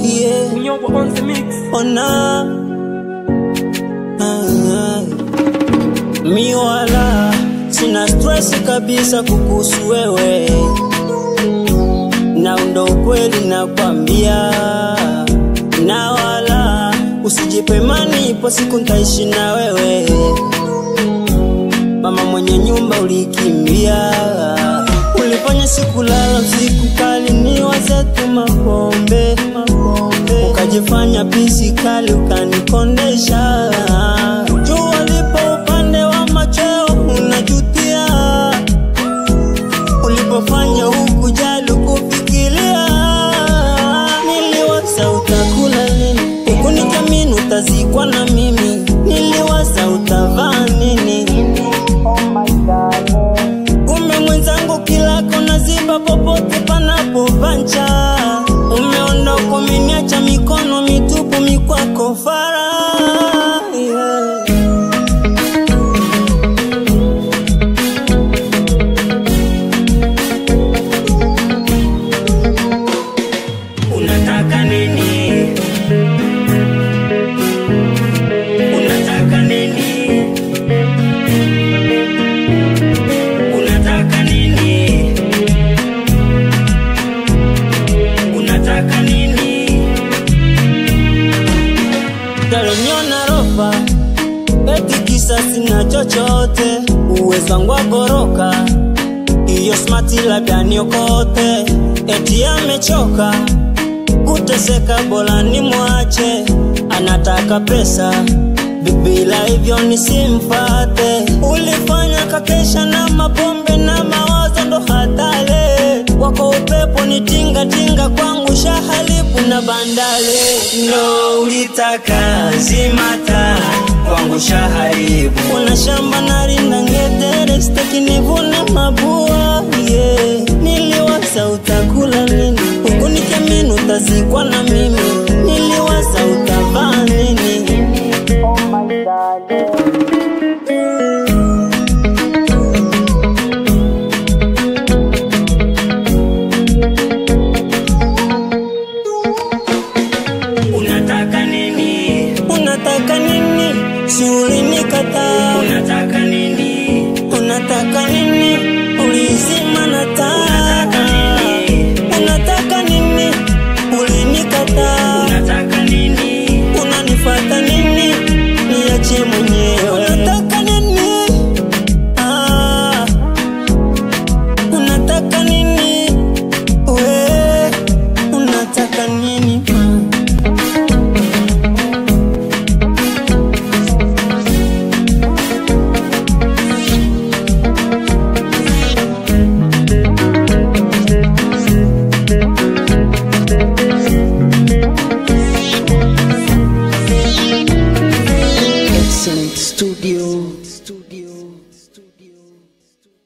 yeah. Unyogo on the mix. Ona mi wala sina stress kabisa kukuhusu wewe, na ndo ukweli nakwambia, na wala usijipe mani, ipo siku nitaishi na wewe. Mama mwenye nyumba ulikimbia, ulifanya siku lala usiku kali, ni wazetu mapombe, ukajifanya pisi kali ukanikondesha. Jua lipo upande wa macheo unajutia, ulipofanya huku jali kufikiria. Niliwaza utakula nini, ukunitamini utazikwa na mimi. Niliwaza utavaa nini, kumbe mwenzangu kila kona ziba popote panapo pancha. Umeondoka umeniacha mikono mitupu mikwako fara, yeah. Unataka nini? Unataka nini? Unataka nini? Unataka nini? Taloniona rofa eti kisa sina chochote, uwezo wangu wagoroka, iyo smati labda niokote. Eti amechoka kuteseka bora ni mwache, anataka pesa bila hivyo nisimfate. Ulifanya kakesha na mapombe na mawazo ndo hatale, wako upepo ni tinga tinga, kwangu shahalibu na bandale. No ulitaka zimata, kwangu shaharibu. Kuna shamba narinda ngedere, steki nivune mabua, yeah. Niliwaza utakula nini, ukunitamini utazikwa na mimi.